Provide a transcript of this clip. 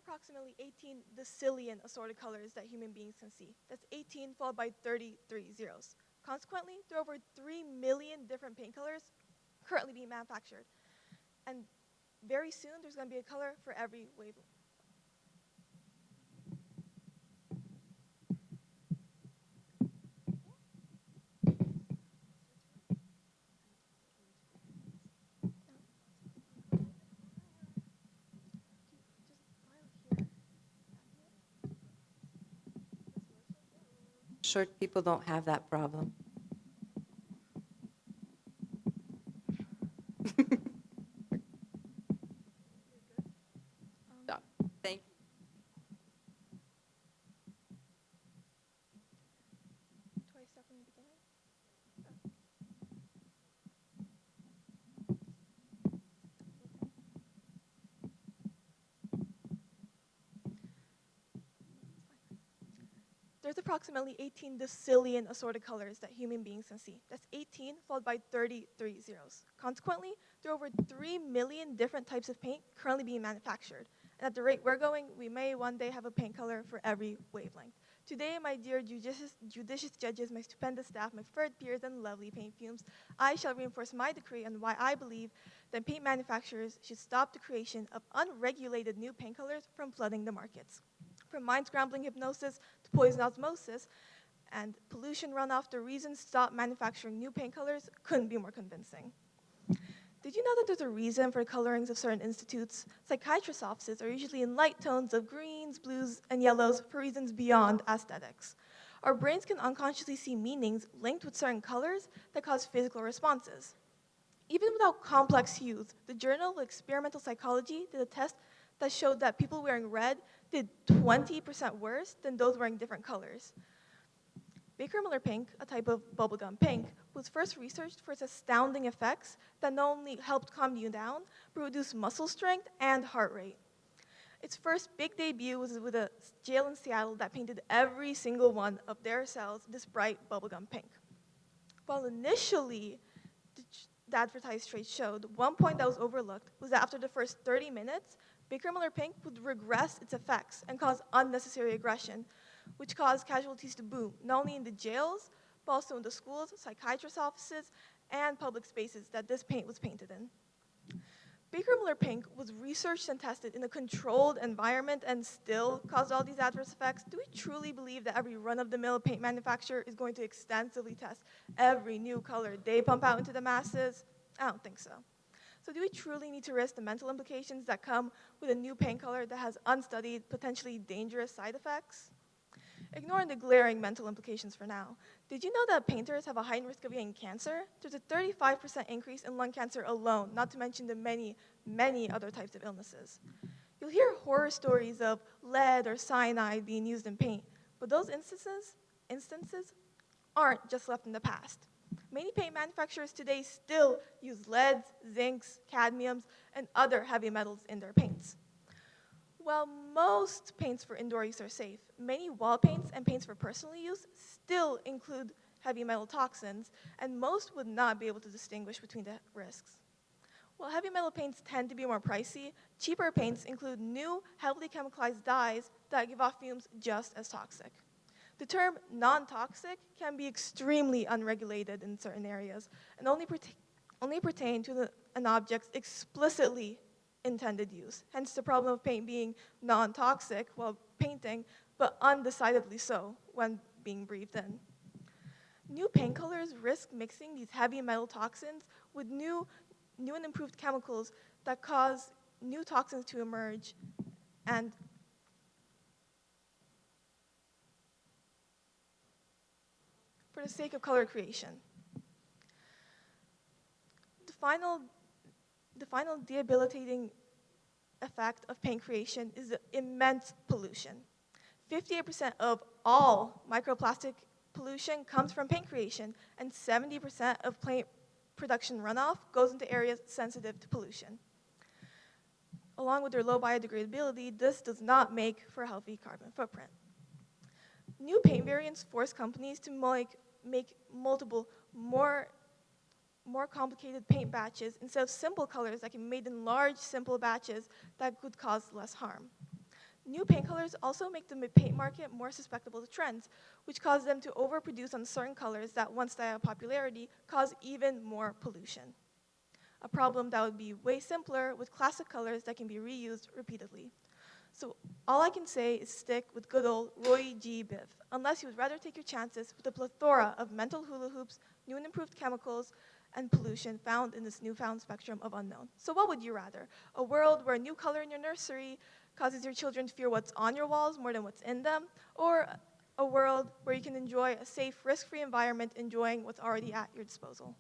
approximately 18 decillion assorted colors that human beings can see. That's 18 followed by 33 zeros. Consequently, there are over 3 million different paint colors currently being manufactured. And very soon, there's going to be a color for every wavelength. Short people don't have that problem. Stop. Thank you. Do I start from the beginning? There's approximately 18 decillion assorted colors that human beings can see. That's 18 followed by 33 zeros. Consequently, there are over 3 million different types of paint currently being manufactured. And at the rate we're going, we may one day have a paint color for every wavelength. Today, my dear judicious judges, my stupendous staff, my furred peers, and lovely paint fumes, I shall reinforce my decree on why I believe that paint manufacturers should stop the creation of unregulated new paint colors from flooding the markets. From mind-scrambling hypnosis to poison osmosis and pollution runoff, the reasons to stop manufacturing new paint colors couldn't be more convincing. Did you know that there's a reason for colorings of certain institutes? Psychiatrist offices are usually in light tones of greens, blues, and yellows for reasons beyond aesthetics. Our brains can unconsciously see meanings linked with certain colors that cause physical responses. Even without complex hues, the Journal of Experimental Psychology did a test that showed that people wearing red did 20% worse than those wearing different colors. Baker Miller pink, a type of bubblegum pink, was first researched for its astounding effects that not only helped calm you down, but reduced muscle strength and heart rate. Its first big debut was with a jail in Seattle that painted every single one of their cells this bright bubblegum pink. While initially the advertised trait showed, one point that was overlooked was that after the first 30 minutes, Baker Miller pink would regress its effects and cause unnecessary aggression, which caused casualties to boom, not only in the jails, but also in the schools, psychiatrist offices, and public spaces that this paint was painted in. Baker Miller pink was researched and tested in a controlled environment and still caused all these adverse effects. Do we truly believe that every run-of-the-mill paint manufacturer is going to extensively test every new color they pump out into the masses? I don't think so. So do we truly need to risk the mental implications that come with a new paint color that has unstudied, potentially dangerous side effects? Ignoring the glaring mental implications for now, did you know that painters have a heightened risk of getting cancer? There's a 35% increase in lung cancer alone, not to mention the many, many other types of illnesses. You'll hear horror stories of lead or cyanide being used in paint, but those instances aren't just left in the past. Many paint manufacturers today still use leads, zincs, cadmiums, and other heavy metals in their paints. While most paints for indoor use are safe, many wall paints and paints for personal use still include heavy metal toxins, and most would not be able to distinguish between the risks. While heavy metal paints tend to be more pricey, cheaper paints include new, heavily chemicalized dyes that give off fumes just as toxic. The term non-toxic can be extremely unregulated in certain areas and only pertain to an object's explicitly intended use. Hence the problem of paint being non-toxic while painting, but undecidedly so when being breathed in. New paint colors risk mixing these heavy metal toxins with new and improved chemicals that cause new toxins to emerge and for the sake of color creation. The final debilitating effect of paint creation is the immense pollution. 58% of all microplastic pollution comes from paint creation, and 70% of paint production runoff goes into areas sensitive to pollution. Along with their low biodegradability, this does not make for a healthy carbon footprint. New paint variants force companies to make multiple, more complicated paint batches instead of simple colors that can be made in large, simple batches that could cause less harm. New paint colors also make the paint market more susceptible to trends, which cause them to overproduce on certain colors that, once they have popularity, cause even more pollution. A problem that would be way simpler with classic colors that can be reused repeatedly. So all I can say is stick with good old Roy G. Biv, unless you would rather take your chances with a plethora of mental hula hoops, new and improved chemicals, and pollution found in this newfound spectrum of unknown. So what would you rather? A world where a new color in your nursery causes your children to fear what's on your walls more than what's in them? Or a world where you can enjoy a safe, risk-free environment enjoying what's already at your disposal?